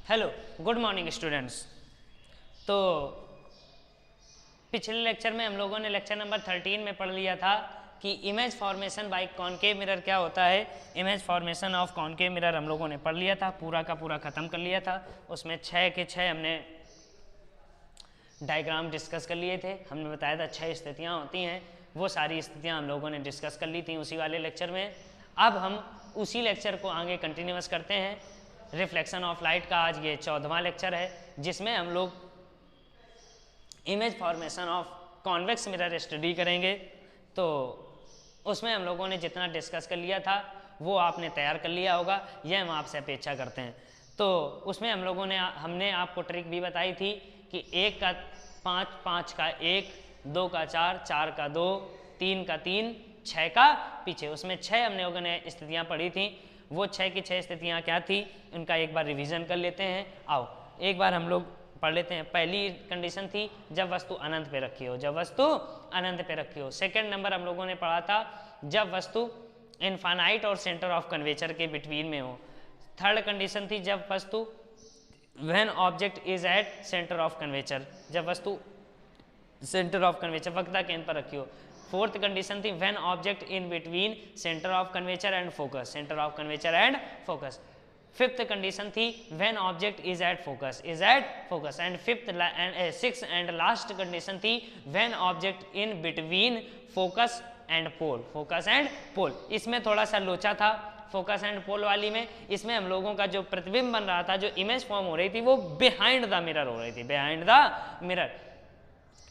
Hello, good morning students. तो पिछले lecture में हम लोगों ने लेक्चर नंबर 13 में पढ़ लिया था कि image formation by concave mirror क्या होता है। Image formation of concave mirror हम लोगों ने पढ़ लिया था, पूरा का पूरा ख़त्म कर लिया था। उसमें 6 के 6 हमने डायग्राम डिस्कस कर लिए थे। हमने बताया था 6 स्थितियाँ होती हैं, वो सारी स्थितियाँ हम लोगों ने डिस्कस कर ली थी उसी वाले लेक्चर में। अब हम उसी लेक्चर को आगे कंटिन्यूअस करते हैं। रिफ्लेक्शन ऑफ लाइट का आज ये 14वां लेक्चर है, जिसमें हम लोग image formation of convex mirror study करेंगे। तो उसमें हम लोगों ने जितना डिस्कस कर लिया था वो आपने तैयार कर लिया होगा, यह हम आपसे अपेक्षा करते हैं। तो उसमें हमने आपको ट्रिक भी बताई थी कि 1 का 5, 5 का 1, 2 का 4, 4 का 2, 3 का 3, 6 का पीछे। उसमें 6 हम लोगों ने स्थितियाँ पढ़ी थी। वो 6 की 6 स्थितियाँ क्या थी, उनका एक बार रिवीजन कर लेते हैं। आओ एक बार हम लोग पढ़ लेते हैं। पहली कंडीशन थी जब वस्तु अनंत पे रखी हो, जब वस्तु अनंत पे रखी हो। सेकंड नंबर हम लोगों ने पढ़ा था जब वस्तु इनफाइनाइट और सेंटर ऑफ कन्वेचर के बिटवीन में हो। थर्ड कंडीशन थी जब वस्तु when object is at centre of curvature, जब वस्तु सेंटर ऑफ कन्वेचर वक्रता केंद्र पर रखी हो। फोर्थ कंडीशन थी when object in between centre of curvature and focus, centre of curvature and focus. Fifth condition थी when object is at focus, is at focus. And sixth and last condition थी when object in between focus and pole, focus and pole. इसमें थोड़ा सा लोचा था focus and पोल वाली में। इसमें हम लोगों का जो प्रतिबिंब बन रहा था, जो इमेज फॉर्म हो रही थी, वो बिहाइंड द मिरर हो रही थी, बिहाइंड द मिरर।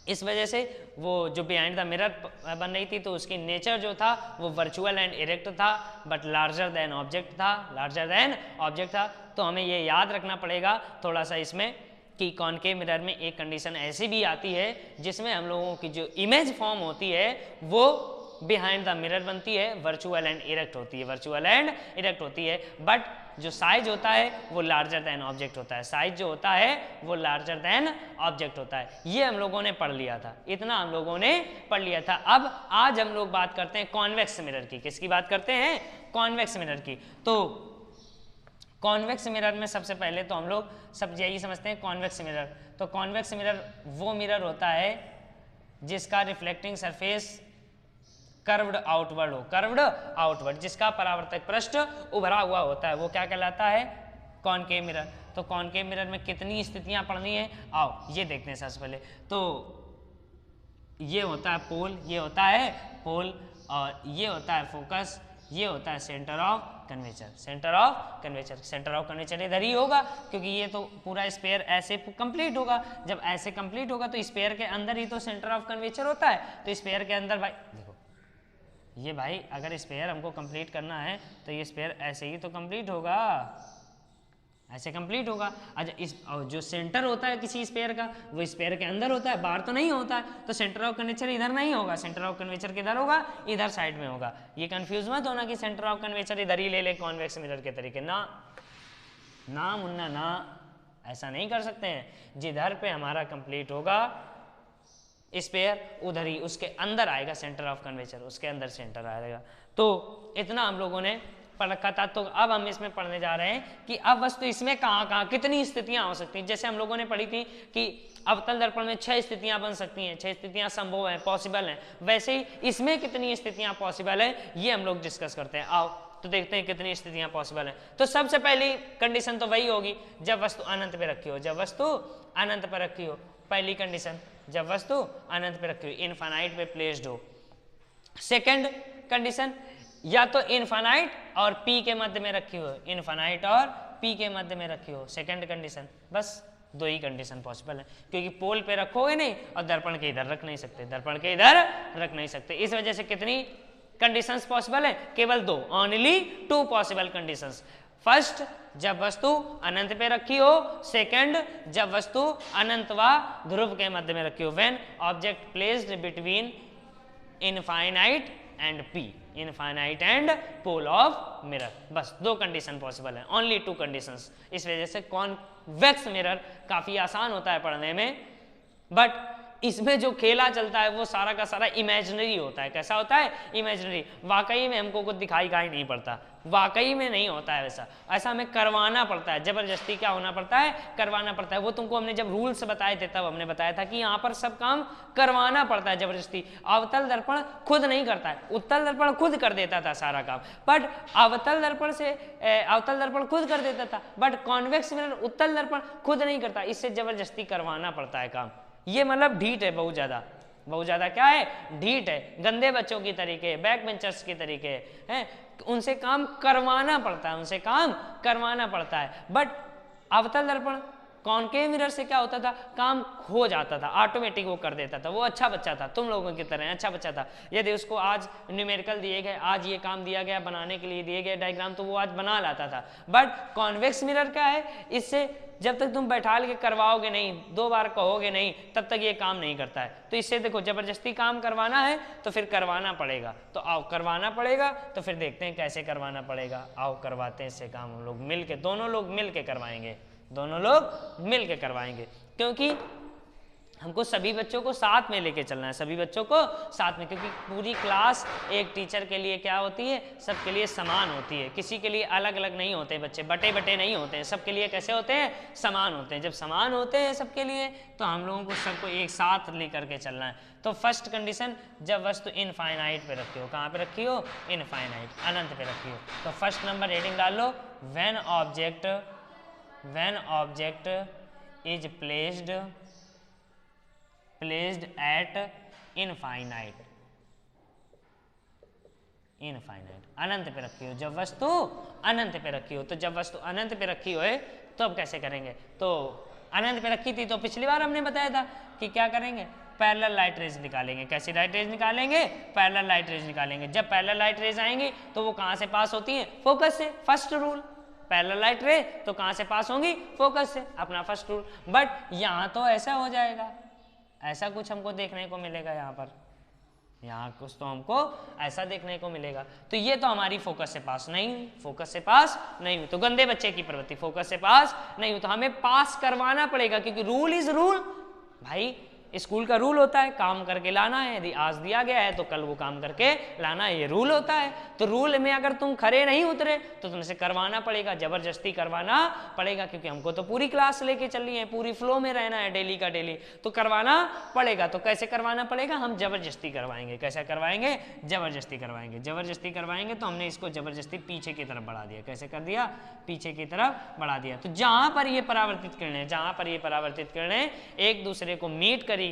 इस वजह से वो जो बिहाइंड द मिरर बन रही थी तो उसकी नेचर जो था वो वर्चुअल एंड इरेक्ट था, बट लार्जर देन ऑब्जेक्ट था, लार्जर देन ऑब्जेक्ट था। तो हमें ये याद रखना पड़ेगा थोड़ा सा इसमें कि कॉनकेव मिरर में एक कंडीशन ऐसी भी आती है जिसमें हम लोगों की जो इमेज फॉर्म होती है वो बिहाइंड द मिरर बनती है, वर्चुअल एंड इरेक्ट होती है, वर्चुअल एंड इरेक्ट होती है। बट जो साइज होता है वो लार्जर देन ऑब्जेक्ट होता है, साइज जो होता है वो लार्जर देन ऑब्जेक्ट होता है। ये हम लोगों ने पढ़ लिया था, इतना हम लोगों ने पढ़ लिया था। अब आज हम लोग बात करते हैं कॉन्वेक्स मिरर की। किसकी बात करते हैं? कॉन्वेक्स मिरर की। तो कॉन्वेक्स मिरर में सबसे पहले तो हम लोग सब यही समझते हैं कॉन्वेक्स मिरर। तो कॉन्वेक्स मिरर वो मिरर होता है जिसका रिफ्लेक्टिंग सरफेस कर्व्ड आउटवर्ड हो, कर्व्ड आउटवर्ड, जिसका परावर्तक पृष्ठ उभरा हुआ होता है, वो क्या कहलाता है? Concave mirror. तो कॉनकेव मिरर में कितनी स्थितियां पढ़नी है, आओ ये देखते हैं सबसे पहले। तो ये होता है पोल, ये होता है पोल, और ये होता है फोकस, ये होता है centre of curvature, centre of curvature. Centre of curvature इधर ही होगा क्योंकि ये तो पूरा स्पेयर ऐसे कंप्लीट होगा। जब ऐसे कंप्लीट होगा तो स्पेयर के अंदर ही तो सेंटर ऑफ कन्वेचर होता है। तो स्पेयर के अंदर भाई देखो, ये भाई अगर स्पेयर हमको कंप्लीट करना है तो ये स्पेयर ऐसे ही तो कंप्लीट होगा, ऐसे कंप्लीट होगा। अच्छा, इस जो सेंटर होता है किसी स्पेयर का वो स्पेयर के अंदर होता है, बाहर तो नहीं होता है। तो सेंटर ऑफ कन्वेचर इधर नहीं होगा, सेंटर ऑफ कन्वेचर किधर होगा? इधर साइड में होगा। ये कंफ्यूज मत होना कि सेंटर ऑफ कन्वेचर इधर ही ले ले कॉन्वेक्स मिरर के तरीके, ना ना मुन्ना ना, ऐसा नहीं कर सकते हैं। जिधर पे हमारा कंप्लीट होगा स्पेयर उधर ही उसके अंदर आएगा सेंटर ऑफ कन्वेचर, उसके अंदर सेंटर आएगा। तो इतना हम लोगों ने पढ़ रखा था। तो अब हम इसमें पढ़ने जा रहे हैं कि अब वस्तु इसमें कहाँ कितनी स्थितियां हो सकती हैं। जैसे हम लोगों ने पढ़ी थी कि अवतल दर्पण में 6 स्थितियां बन सकती हैं, 6 स्थितियां संभव हैं, पॉसिबल हैं। वैसे ही इसमें कितनी स्थितियां पॉसिबल हैं ये हम लोग डिस्कस करते हैं। आओ तो देखते हैं कितनी स्थितियां पॉसिबल हैं। तो सबसे पहली कंडीशन तो वही होगी जब वस्तु अनंत पे रखी हो, जब वस्तु अनंत पे रखी हो। पहली कंडीशन जब वस्तु अनंत पे रखी हो, इनफाइनाइट पे प्लेस्ड हो। सेकंड कंडीशन या तो इनफाइनाइट और पी के मध्य में रखी हो, इनफाइनाइट और पी के मध्य में रखी हो, सेकंड कंडीशन। बस 2 ही कंडीशन पॉसिबल है, क्योंकि पोल पे रखोगे नहीं और दर्पण के इधर रख नहीं सकते, दर्पण के इधर रख नहीं सकते। इस वजह से कितनी कंडीशंस पॉसिबल है? केवल 2, ओनली 2 पॉसिबल कंडीशंस। फर्स्ट जब वस्तु अनंत पे रखी हो, सेकंड जब वस्तु अनंत व ध्रुव के मध्य में रखी हो, when object placed between infinite and P, infinite and pole of mirror. बस 2 कंडीशन पॉसिबल है, ओनली 2 कंडीशंस। इस वजह से कॉन्वेक्स मिरर काफी आसान होता है पढ़ने में, बट इसमें जो खेला चलता है वो सारा का सारा इमेजिनरी होता है। कैसा होता है? इमेजिनरी। वाकई में हमको कुछ दिखाई नहीं पड़ता, वाकई में नहीं होता है वैसा, ऐसा हमें करवाना पड़ता है, जबरदस्ती क्या होना पड़ता है, करवाना पड़ता है। वो तुमको हमने जब रूल्स बताए थे तब हमने बताया था कि यहाँ पर सब काम करवाना पड़ता है जबरदस्ती। अवतल दर्पण खुद नहीं करता है, उत्तल दर्पण खुद कर देता था सारा काम, बट अवतल दर्पण खुद कर देता था, बट कॉन्वेक्स मिरर उत्तल दर्पण खुद नहीं करता, इससे जबरदस्ती करवाना पड़ता है काम। ये मतलब ढीठ है, बहुत ज्यादा क्या है, ढीठ है, गंदे बच्चों की तरीके, बैक बेंचर्स के तरीके हैं, उनसे काम करवाना पड़ता है। बट अवतल दर्पण कॉनकेव मिरर से क्या होता था, काम हो जाता था, ऑटोमेटिक वो कर देता था, वो अच्छा बच्चा था, तुम लोगों की तरह अच्छा बच्चा था। यदि उसको आज न्यूमेरिकल दिए गए, आज ये काम दिया गया बनाने के लिए दिए गए डायग्राम, तो वो आज बना लाता था। बट कॉन्वेक्स मिरर क्या है, इससे जब तक तुम बैठाल के करवाओगे नहीं, 2 बार कहोगे नहीं, तब तक ये काम नहीं करता है। तो इससे देखो, जबरदस्ती काम करवाना है तो फिर करवाना पड़ेगा, तो आओ करवाना पड़ेगा, तो फिर देखते हैं कैसे करवाना पड़ेगा, आओ करवाते हैं इससे काम। हम लोग मिल के, दोनों लोग मिल के करवाएंगे, क्योंकि हमको सभी बच्चों को साथ में लेके चलना है, सभी बच्चों को साथ में, क्योंकि पूरी क्लास एक टीचर के लिए क्या होती है, सबके लिए समान होती है, किसी के लिए अलग अलग नहीं होते बच्चे, बटे नहीं होते हैं, सबके लिए कैसे होते हैं, समान होते हैं। जब समान होते हैं सबके लिए, तो हम लोगों को सबको एक साथ लेकर के चलना है। तो फर्स्ट कंडीशन, जब वस्तु इनफाइनाइट पे रखी हो, कहाँ पे रखी हो, इनफाइनाइट, अनंत पे रखी हो। तो फर्स्ट नंबर रेडिंग डाल लो, when object is placed at infinite, अनंत पे रखी हो, जब वस्तु अनंत पे रखी हो। तो जब वस्तु अनंत पे रखी हो तो अब कैसे करेंगे, तो अनंत पे रखी थी तो पिछली बार हमने बताया था कि क्या करेंगे, पैरेलल लाइट रेज निकालेंगे। कैसी लाइट रेज निकालेंगे, पैरेलल लाइट रेज निकालेंगे। जब पैरेलल लाइट रेज आएंगी तो वो कहाँ से पास होती हैं, फोकस से, फर्स्ट रूल। पैरेलल लाइट रे तो कहाँ से पास होंगी, फोकस से, अपना फर्स्ट रूल। बट यहाँ तो ऐसा हो जाएगा, ऐसा कुछ हमको देखने को मिलेगा, यहाँ कुछ तो हमको ऐसा देखने को मिलेगा। तो ये तो हमारी फोकस से पास नहीं हुई, तो गंदे बच्चे की प्रवृत्ति, फोकस से पास नहीं हुई, तो हमें पास करवाना पड़ेगा, क्योंकि रूल इज रूल भाई। स्कूल का रूल होता है काम करके लाना है, यदि आज दिया गया है तो कल वो काम करके लाना है, ये रूल होता है। तो रूल में अगर तुम खरे नहीं उतरे तो तुमसे करवाना पड़ेगा, जबरदस्ती करवाना पड़ेगा, क्योंकि हमको तो पूरी क्लास लेके चलनी है, पूरी फ्लो में रहना है डेली का डेली, तो करवाना पड़ेगा। तो कैसे करवाना पड़ेगा, हम जबरदस्ती करवाएंगे। कैसे करवाएंगे, जबरदस्ती करवाएंगे। तो हमने इसको जबरदस्ती पीछे की तरफ बढ़ा दिया। कैसे कर दिया, पीछे की तरफ बढ़ा दिया। तो जहां पर ये परावर्तित किरणें एक दूसरे को मीट करी,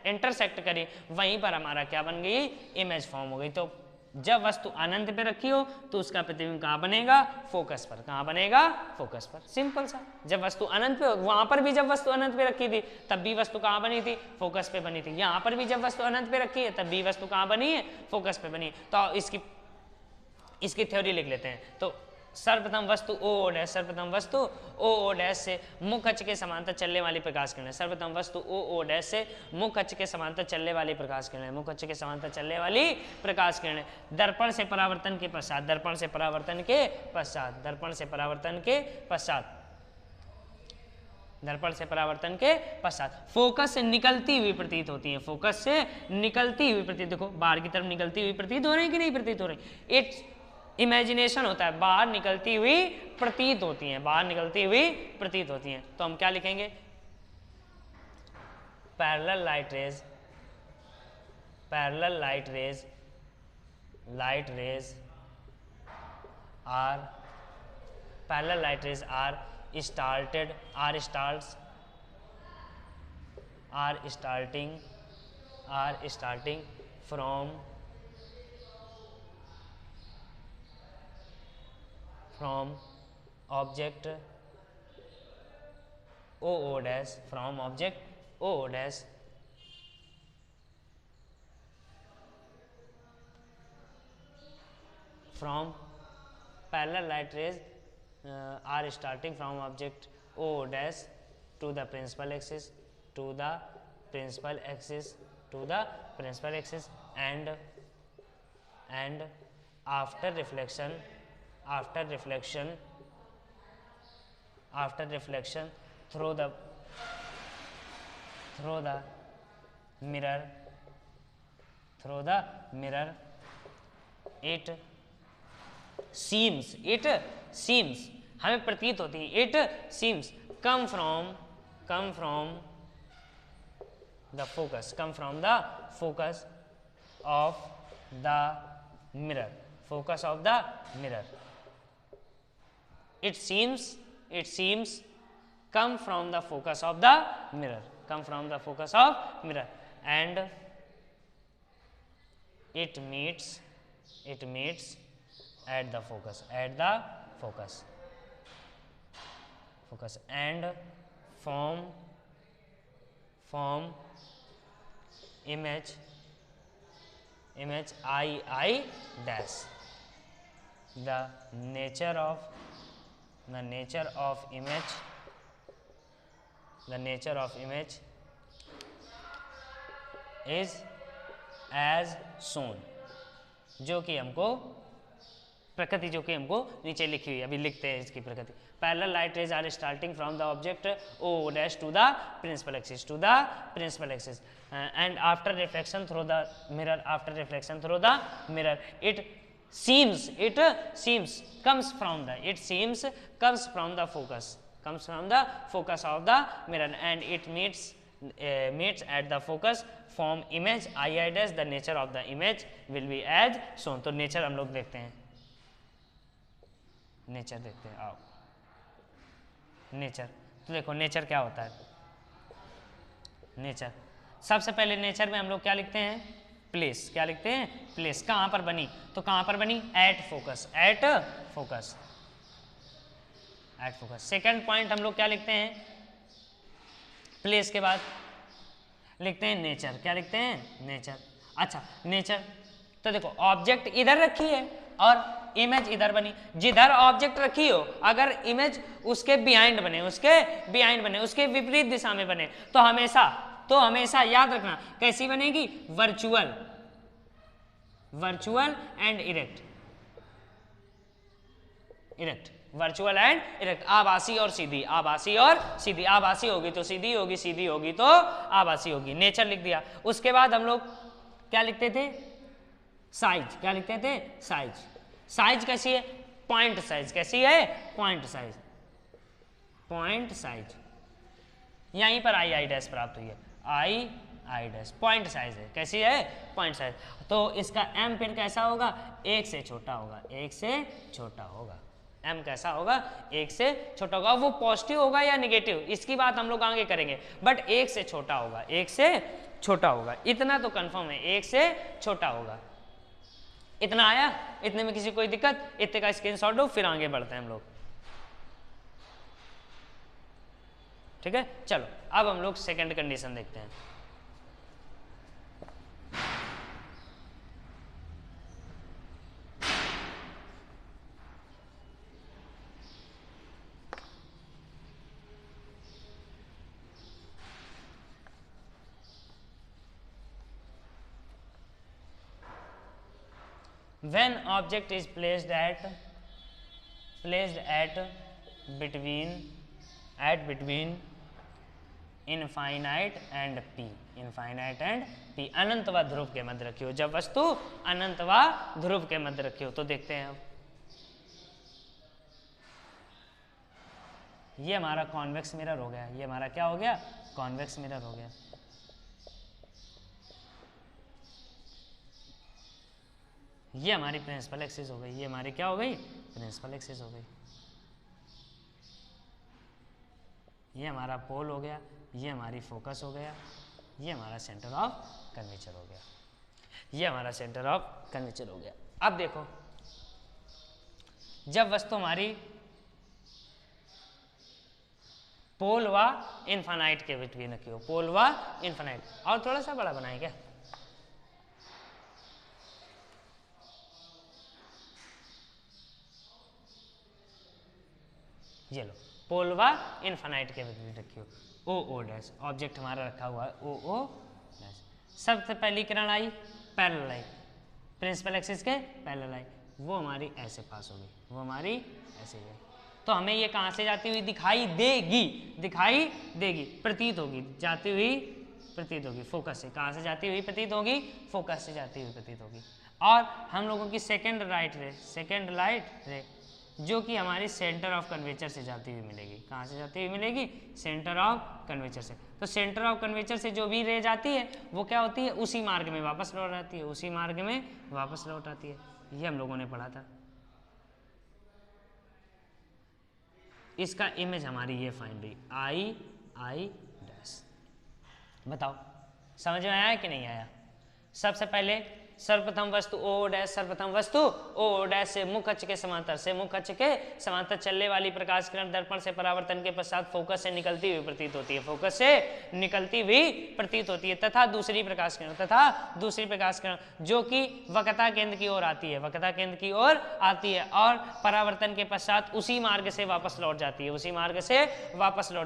इंटरसेक्ट करी, वहीं पर हमारा क्या बन गई, इमेज फॉर्म हो गई। तो जब वस्तु अनंत पे रखी हो तो उसका प्रतिबिंब कहाँ बनेगा, फोकस पर। कहाँ बनेगा, फोकस पर, सिंपल सा। जब वस्तु अनंत पे, वहां पर भी जब वस्तु अनंत पे रखी थी तब भी वस्तु कहाँ बनी थी, फोकस पे बनी थी। यहाँ पर भी जब वस्तु अनंत पे रखी है तब भी वस्तु कहाँ बनी है, फोकस पे बनी है। तो इसकी थ्योरी लिख लेते हैं। तो सर्वप्रथम वस्तु ओ डैश से मुख्य अक्ष के समांतर चलने वाली प्रकाश किरणें। सर्वप्रथम वस्तु ओ डैश से मुख्य अक्ष के समांतर चलने वाली प्रकाश किरणें, दर्पण से परावर्तन के पश्चात फोकस से निकलती हुई प्रतीत होती है। देखो बाहर की तरफ निकलती हुई प्रतीत हो रही है कि नहीं प्रतीत हो रही, इट्स इमेजिनेशन होता है, बाहर निकलती हुई प्रतीत होती हैं। तो हम क्या लिखेंगे, parallel light rays are starting from object O dash, from parallel light rays are starting from object O dash to the principal axis, and after reflection through the mirror it seems, it seems, हमें प्रतीत होती है, it seems come from the focus, come from the focus of the mirror, focus of the mirror. It seems come from the focus of the mirror, come from the focus of mirror, and it meets at the focus, and form image I dash. The nature of image is as shown, जो कि हमको प्रकृति जो कि हमको नीचे लिखी हुई है, अभी लिखते हैं इसकी प्रकृति. Parallel light rays are starting from the object O dash to the principal axis, and after reflection through the mirror, it seems comes from the focus of the mirror, and it meets at the focus, form image I dash. The nature of the image will be as shown. तो nature हम लोग देखते हैं, आओ nature. तो देखो nature क्या होता है. नेचर सबसे पहले नेचर में हम लोग क्या लिखते हैं, प्लेस. क्या लिखते हैं, प्लेस. कहां पर बनी, तो कहां पर बनी, एट फोकस. सेकंड पॉइंट हम लोग क्या लिखते हैं, प्लेस के बाद लिखते हैं नेचर. क्या लिखते हैं, नेचर. अच्छा नेचर, तो देखो ऑब्जेक्ट इधर रखी है और इमेज इधर बनी. जिधर ऑब्जेक्ट रखी हो अगर इमेज उसके बिहाइंड बने, उसके विपरीत दिशा में बने, तो हमेशा याद रखना कैसी बनेगी, virtual and erect. Virtual and erect, आभासी और सीधी. आभासी होगी तो सीधी होगी, सीधी होगी तो आभासी होगी. नेचर लिख दिया. उसके बाद हम लोग क्या लिखते थे, साइज. क्या लिखते थे, साइज कैसी है, पॉइंट साइज. कैसी है, पॉइंट साइज. यहीं पर आई डैश प्राप्त हुई है, आई डैश पॉइंट साइज है. कैसी है, पॉइंट साइज. तो इसका एम फिर कैसा होगा, एक से छोटा होगा. एम कैसा होगा, एक से छोटा होगा. वो पॉजिटिव होगा या नेगेटिव, इसकी बात हम लोग आगे करेंगे, बट एक से छोटा होगा. इतना तो कंफर्म है, एक से छोटा होगा. इतना आया, इतने में किसी कोई दिक्कत, इतने का स्क्रीनशॉट लो, फिर आगे बढ़ते हैं हम लोग. ठीक है, चलो अब हम लोग सेकंड कंडीशन देखते हैं. When object is placed at between infinite and P, अनंत व ध्रुव के मध्य रखी हो. जब वस्तु अनंत व ध्रुव के मध्य रखी हो, तो देखते हैं अब. ये हमारा कॉन्वेक्स मिरर हो गया. ये हमारा क्या हो गया, कॉन्वेक्स मिरर हो गया. ये हमारी प्रिंसिपल एक्सिस हो गई. ये हमारी क्या हो गई, प्रिंसिपल एक्सिस हो गई. ये हमारा पोल हो गया. ये हमारी फोकस हो गया. ये हमारा सेंटर ऑफ कर्वेचर हो गया. अब देखो, जब वस्तु हमारी पोल व इनफाइनाइट के बिटवीन रखी हो, पोल व इनफाइनाइट. और थोड़ा सा बड़ा बनाए क्या, ये लो, पोल व इनफाइनाइट के बिटवीन रखी हो. ओ डैश ऑब्जेक्ट हमारा रखा हुआ है, ओ डैश. सबसे पहली किरण आई, पैरेलल आई, प्रिंसिपल एक्सिस के पैरेलल आई. वो हमारी ऐसे पास होगी, वो हमारी ऐसे गई. तो हमें ये कहाँ से जाती हुई दिखाई देगी, प्रतीत होगी, जाती हुई प्रतीत होगी फोकस से. कहाँ से जाती हुई प्रतीत होगी, फोकस से जाती हुई प्रतीत होगी. और हम लोगों की सेकेंड लाइट रे जो कि हमारी सेंटर ऑफ कर्वेचर से जाती हुई मिलेगी। कहाँ से जाती हुई मिलेगी? सेंटर ऑफ कर्वेचर से। तो सेंटर ऑफ कर्वेचर से जो भी रे जाती है वो क्या होती है? उसी मार्ग में वापस लौट आती है, उसी मार्ग में वापस लौट आती है। ये हम लोगों ने पढ़ा था। इसका इमेज हमारी ये फाइंड हुई आई डैश। बताओ समझ में आया कि नहीं आया? सबसे पहले सर्वप्रथम वस्तु ओ डैश, सर्वप्रथम वस्तु ओ डैश से मुख अक्ष के समांतर चलने वाली प्रकाश किरण दर्पण से परावर्तन के पश्चात फोकस से निकलती हुई प्रतीत होती है, तथा दूसरी प्रकाश किरण जो कि वक्रता केंद्र की ओर आती है, और परावर्तन के पश्चात उसी मार्ग से वापस लौट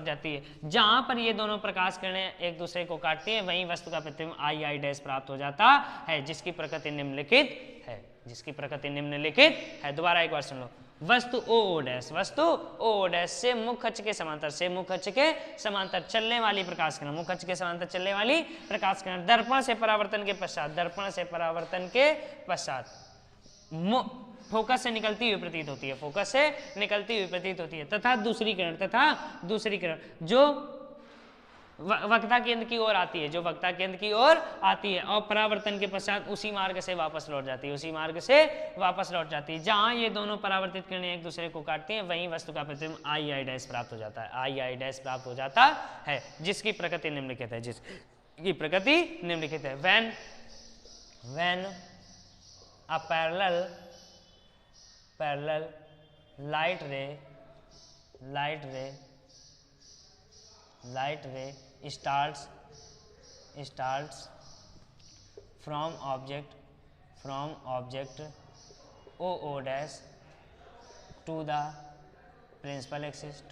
जाती है, जहां पर ये दोनों प्रकाश किरणें एक दूसरे को काटती है, वहीं वस्तु का प्रतिबिंब आई डैश प्राप्त हो जाता है, जिसकी प्रकृति निम्नलिखित है। दोबारा एक बार सुन लो। वस्तु ओ डैश से मुख अक्ष के समांतर चलने वाली प्रकाश किरण दर्पण से परावर्तन के पश्चात फोकस से निकलती हुई प्रतीत होती है, तथा दूसरी किरण जो वक्रता केंद्र की ओर आती है, और परावर्तन के पश्चात उसी मार्ग से वापस लौट जाती है, जहां ये दोनों परावर्तित किरणें एक दूसरे को काटती हैं, वहीं वस्तु का प्रतिबिंब आई डैश प्राप्त हो जाता है, जिसकी प्रकृति निम्नलिखित है। when a parallel light ray starts from object o dash to the principal axis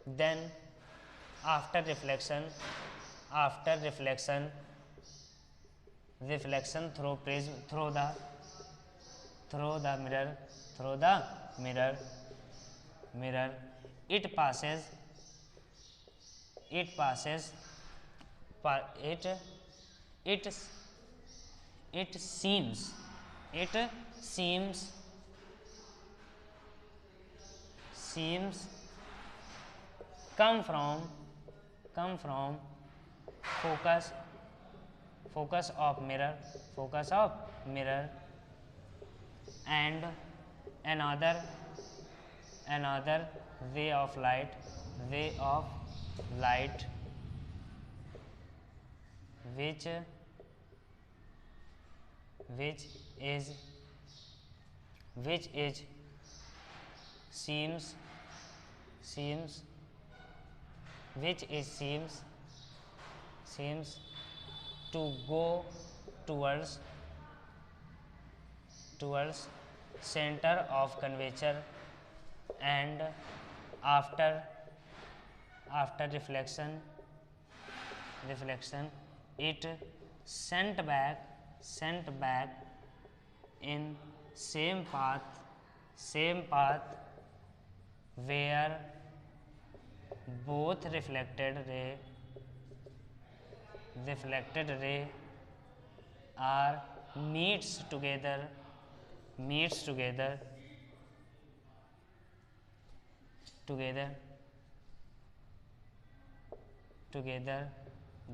then after reflection through the mirror it seems come from focus of mirror and another ray of light which seems to go towards center of curvature, and after reflection it sent back in same path where both reflected ray are meets together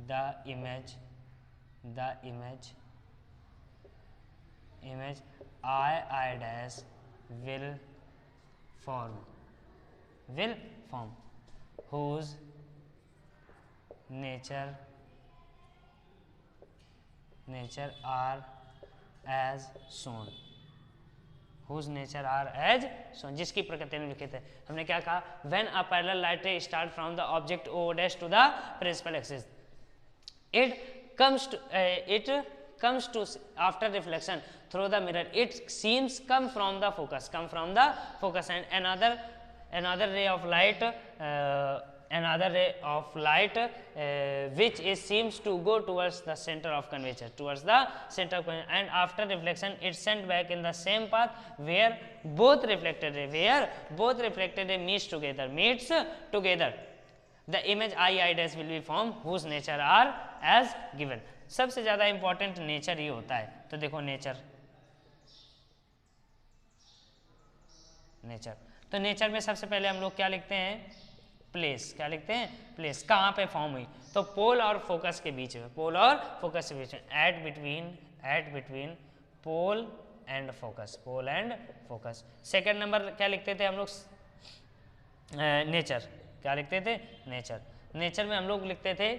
the image I dash will form whose nature are as shown, जिसकी प्रकृति निम्नलिखित है। हमने क्या कहा? when a parallel light ray start from the object O dash to the principal axis, it comes to after reflection through the mirror, it seems come from the focus, and another ray of light which seems to go towards the center of curvature, and after reflection it sent back in the same path where both reflected ray meets together the image I dash will be form whose nature are as given. सबसे ज़्यादा important nature ही होता है। तो देखो nature, nature तो nature में सबसे पहले हम लोग क्या लिखते हैं, प्लेस। क्या लिखते हैं, प्लेस। कहाँ पे फॉर्म हुई, तो पोल और फोकस के बीच में, पोल और फोकस के बीच में, at between pole and focus, pole and focus. Second number क्या लिखते थे हम लोग, नेचर। क्या लिखते थे, नेचर। नेचर में हम लोग लिखते थे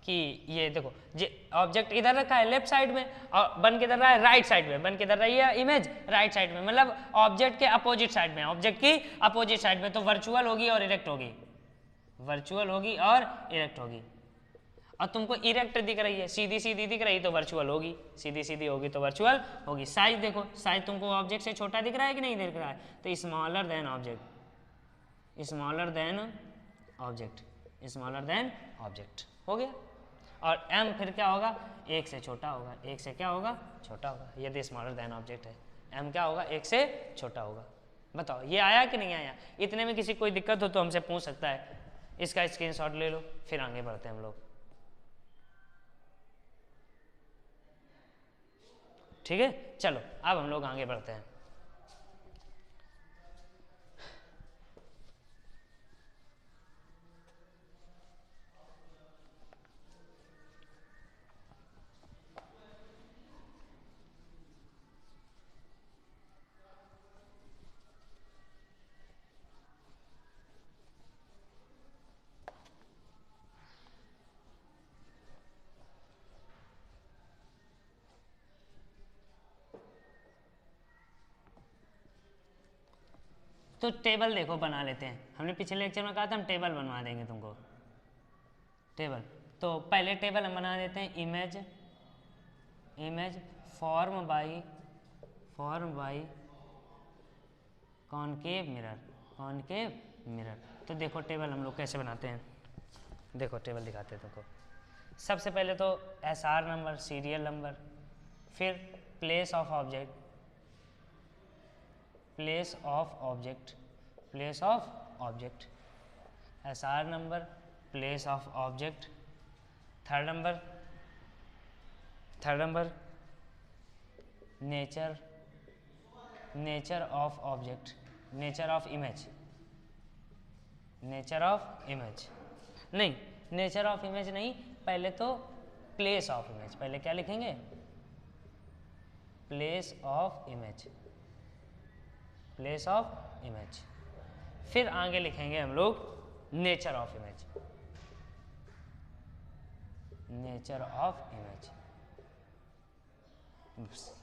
कि ये देखो, ये ऑब्जेक्ट इधर रखा है लेफ्ट साइड में और बन किधर रहा है, राइट साइड में, बन किधर रही है इमेज, राइट साइड में, मतलब ऑब्जेक्ट के अपोजिट साइड में, ऑब्जेक्ट की अपोजिट साइड में। तो वर्चुअल होगी और इरेक्ट होगी, वर्चुअल होगी और इरेक्ट होगी। और तुमको इरेक्ट दिख रही है, सीधी सीधी दिख रही है तो वर्चुअल होगी, सीधी सीधी होगी तो वर्चुअल होगी। साइज देखो, साइज तुमको ऑब्जेक्ट से छोटा दिख रहा है कि नहीं दिख रहा है, तो smaller than object, smaller than object, smaller than object हो गया। और m फिर क्या होगा, एक से छोटा होगा, एक से क्या होगा, छोटा होगा। यदि स्मॉलर देन ऑब्जेक्ट है, m क्या होगा, एक से छोटा होगा। बताओ ये आया कि नहीं आया। इतने में किसी कोई दिक्कत हो तो हमसे पूछ सकता है, इसका स्क्रीनशॉट ले लो, फिर आगे बढ़ते हैं हम लोग। ठीक है, चलो अब हम लोग आगे बढ़ते हैं। तो टेबल देखो बना लेते हैं। हमने पिछले लेक्चर में कहा था हम टेबल बनवा देंगे तुमको, टेबल। तो पहले टेबल हम बना देते हैं, image form by concave mirror. तो देखो टेबल हम लोग कैसे बनाते हैं, देखो टेबल दिखाते हैं तुमको। सबसे पहले तो SR नंबर, सीरियल नंबर, फिर place of object, place of object, SR number, place of object. Third number nature of object, nature of image नहीं, नेचर ऑफ इमेज नहीं, पहले तो प्लेस ऑफ इमेज। पहले क्या लिखेंगे, प्लेस ऑफ इमेज, फिर आगे लिखेंगे हम लोग नेचर ऑफ इमेज,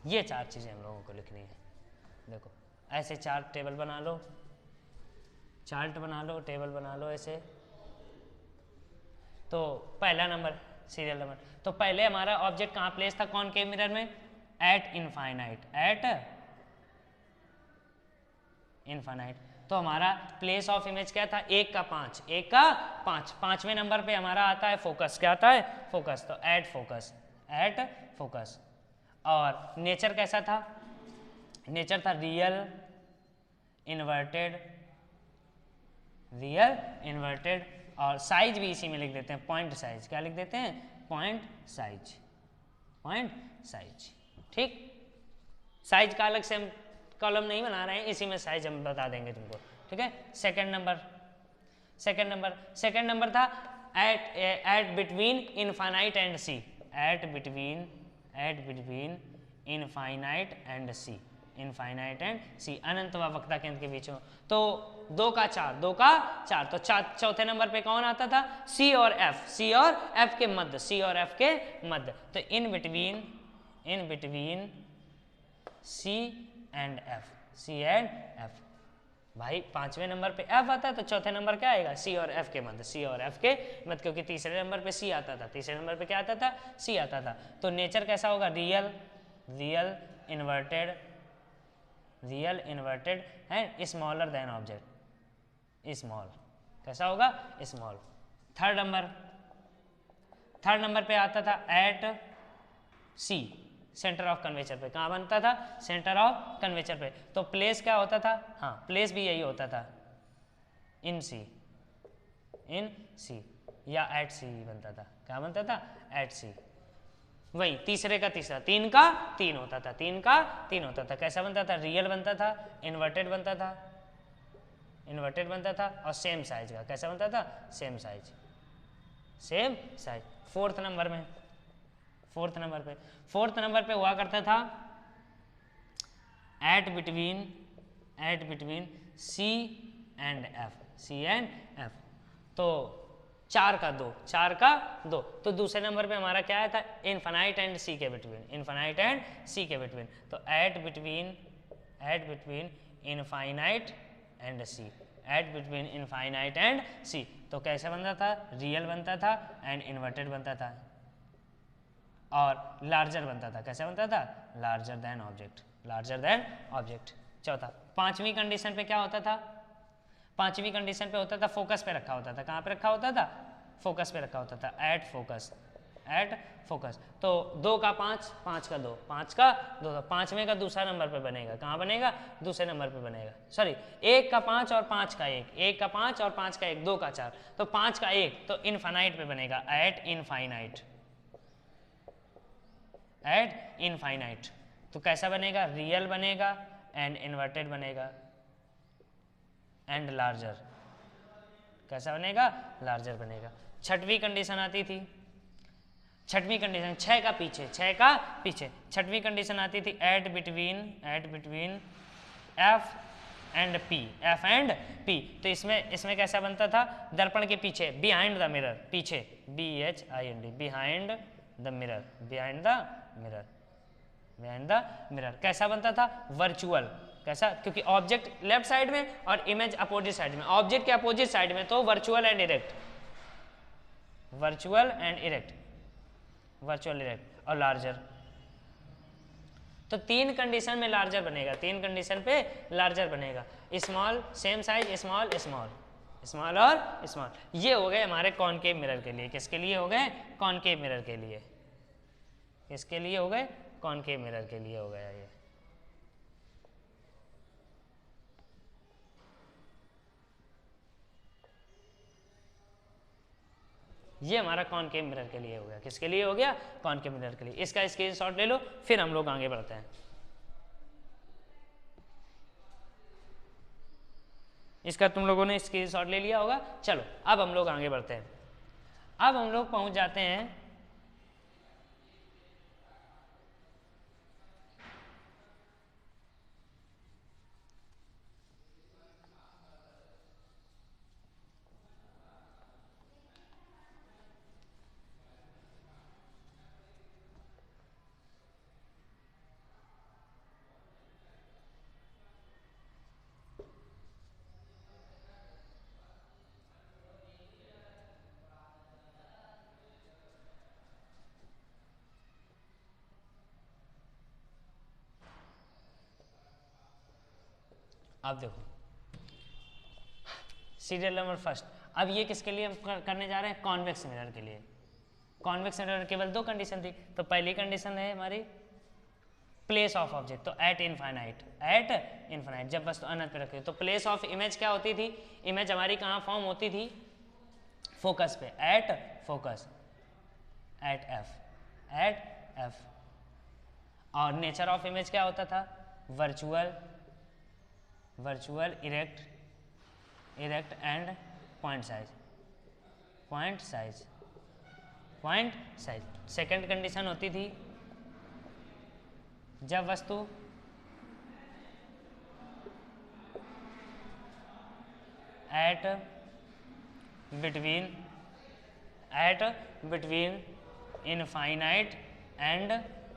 ये चार चीज़ें हम लोगों को लिखनी है। देखो ऐसे चार टेबल बना लो, चार्ट बना लो, टेबल बना लो ऐसे। तो पहला नंबर सीरियल नंबर, तो पहले हमारा ऑब्जेक्ट कहाँ प्लेस था कॉनकेव मिरर में, एट इनफाइनाइट। तो हमारा प्लेस ऑफ इमेज क्या था, 1 का 5, पांचवें नंबर पे हमारा आता है फोकस। क्या आता है, फोकस। तो एट फोकस। और नेचर कैसा था, नेचर था रियल इन्वर्टेड, और साइज भी इसी में लिख देते हैं, पॉइंट साइज। क्या लिख देते हैं, पॉइंट साइज। ठीक, साइज का अलग से हम कॉलम नहीं बना रहे हैं, इसी में साइज हम बता देंगे तुमको। ठीक है, सेकंड नंबर था at between infinite and C, at between infinite and C, अनंत व वक्ता केंद्र के बीच में। तो 2 का 4, तो चौथे नंबर पे कौन आता था, सी और एफ के मध्य, तो in between C and F. भाई भाई नंबर पे एफ आता है तो चौथे नंबर क्या आएगा, सी और एफ के मध्य, क्योंकि तीसरे नंबर पे सी आता था, तीसरे नंबर पे क्या आता था, सी आता था। तो नेचर कैसा होगा, real inverted and smaller than object, small. कैसा होगा, स्मॉल। थर्ड नंबर पे आता था एट सी, सेंटर ऑफ कन्वेचर पे। कहाँ बनता था, सेंटर ऑफ कन्वेचर पे। तो प्लेस क्या होता था, हाँ प्लेस भी यही होता था, इन सी, इन सी, या एट सी बनता था, क्या बनता था, एट सी। वही तीसरे का तीसरा, 3 का 3 होता था, 3 का 3 होता था। कैसा बनता था, रियल बनता था, इन्वर्टेड बनता था, इन्वर्टेड बनता था, और सेम साइज का, कैसा बनता था, same size, same size. Fourth number में, फोर्थ नंबर पे हुआ करता था at between C and F, C and F. तो 4 का 2, तो दूसरे नंबर पे हमारा क्या आया था, इनफाइनाइट एंड सी के बिटवीन, इनफाइनाइट एंड सी के बिटवीन। तो at between infinite and C, at between infinite and C. तो कैसे बनता था, रियल बनता था एंड इन्वर्टेड बनता था और लार्जर बनता था। कैसे बनता था, larger than object, larger than object. चौथा, पांचवी कंडीशन पे क्या होता था, पांचवी कंडीशन पे होता था फोकस पे रखा होता था। कहाँ पे रखा होता था, फोकस पे रखा होता था, एट फोकस, एट फोकस। तो 2 का 5, 5 का 2, 5 का 2, तो पांचवें का दूसरा नंबर पे बनेगा, कहाँ बनेगा, दूसरे नंबर पे बनेगा, सॉरी 1 का 5 और 5 का 1, 1 का 5 और 5 का 1, 2 का 4, तो 5 का 1 तो इनफाइनाइट पे बनेगा, एट इनफाइनाइट, एट इनफाइनाइट। तो कैसा बनेगा, रियल बनेगा एंड इन्वर्टेड बनेगा एंड लार्जर। कैसा बनेगा, लार्जर बनेगा। छठवीं कंडीशन आती थी, छठवीं कंडीशन 6 का पीछे, छठवीं कंडीशन आती थी at between F and P, तो इसमें कैसा बनता था, दर्पण के पीछे, बिहाइंड द मिरर, पीछे, BHIND, बिहाइंड द मिरर। कैसा बनता था, वर्चुअल। कैसा, क्योंकि ऑब्जेक्ट लेफ्ट साइड में और इमेज अपोजिट साइड में, ऑब्जेक्ट के अपोजिट साइड में, तो वर्चुअल एंड इरेक्ट, और लार्जर। तो 3 कंडीशन में लार्जर बनेगा, 3 कंडीशन पे लार्जर बनेगा, small, same size, small, small और स्मॉल। ये हो गए हमारे कॉनकेव मिरर के लिए। किसके लिए हो गए, कॉनकेव मिरर के लिए, किसके लिए हो गए, कॉनकेव मिरर के लिए हो गया ये हमारा कॉनकेव मिरर के लिए हो गया। किसके लिए हो गया, कॉनकेव मिरर के लिए। इसका स्क्रीनशॉट ले लो, फिर हम लोग आगे बढ़ते हैं। इसका तुम लोगों ने स्क्रीनशॉट ले लिया होगा। चलो अब हम लोग आगे बढ़ते हैं। अब हम लोग पहुंच जाते हैं अब देखो सीरियल नंबर फर्स्ट। अब ये किसके लिए हम करने जा रहे हैं, कॉन्वेक्स मिरर के लिए। कॉन्वेक्स मिरर केवल 2 कंडीशन थी। तो पहली कंडीशन है हमारी प्लेस ऑफ ऑब्जेक्ट, तो एट इनफाइनाइट, जब वस्तु अनंत पे रखी। तो प्लेस ऑफ इमेज क्या होती थी, इमेज हमारी कहाँ फॉर्म होती थी, फोकस पे, एट फोकस, एट एफ। और नेचर ऑफ इमेज क्या होता था, virtual, erect and point size. Second condition होती थी जब वस्तु at between infinite and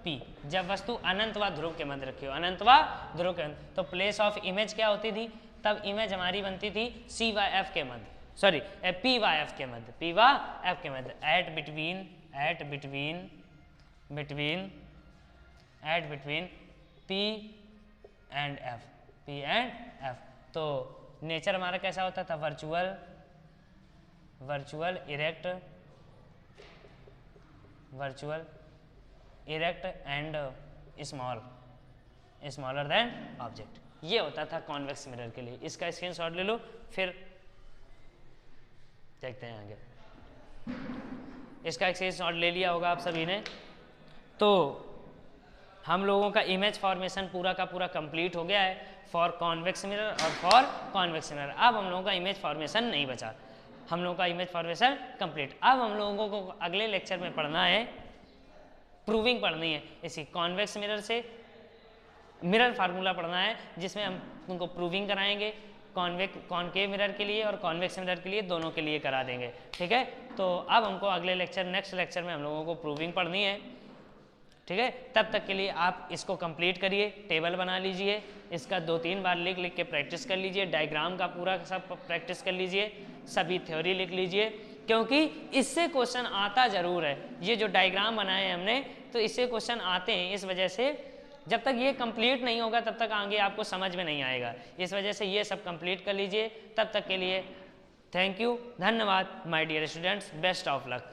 P, जब वस्तु अनंत व ध्रुव के मध्य रखी हो, अनंत व ध्रुव के मध्य। तो प्लेस ऑफ इमेज क्या होती थी, तब इमेज हमारी बनती थी सी व एफ के मध्य, सॉरी पी व एफ के मध्य, at between P and F. तो नेचर हमारा कैसा होता था, virtual erect and smaller than object. ये होता था कॉन्वेक्स मिरर के लिए। इसका स्क्रीनशॉट ले लो, फिर देखते हैं आगे। इसका एक्सरसाइज शॉट ले लिया होगा आप सभी ने। तो हम लोगों का इमेज फॉर्मेशन पूरा का पूरा कंप्लीट हो गया है फॉर कॉन्वेक्स मिरर और फॉर कॉन्वेक्स मिरर। अब हम लोगों का इमेज फॉर्मेशन नहीं बचा, हम लोगों का इमेज फॉर्मेशन कंप्लीट। अब हम लोगों को अगले लेक्चर में पढ़ना है, प्रूविंग पढ़नी है इसी कॉन्वेक्स मिरर से, मिरर फार्मूला पढ़ना है जिसमें हम उनको प्रूविंग कराएंगे कॉनकेव मिरर के लिए और कॉन्वेक्स मिरर के लिए, दोनों के लिए करा देंगे। ठीक है, तो अब हमको अगले लेक्चर नेक्स्ट लेक्चर में हम लोगों को प्रूविंग पढ़नी है। ठीक है, तब तक के लिए आप इसको कंप्लीट करिए, टेबल बना लीजिए, इसका 2-3 बार लिख लिख के प्रैक्टिस कर लीजिए, डायग्राम का पूरा सब प्रैक्टिस कर लीजिए, सभी थ्योरी लिख लीजिए, क्योंकि इससे क्वेश्चन आता ज़रूर है। ये जो डायग्राम बनाए हैं हमने तो इससे क्वेश्चन आते हैं, इस वजह से जब तक ये कंप्लीट नहीं होगा तब तक आगे आपको समझ में नहीं आएगा। इस वजह से ये सब कंप्लीट कर लीजिए। तब तक के लिए थैंक यू, धन्यवाद my dear students, best of luck.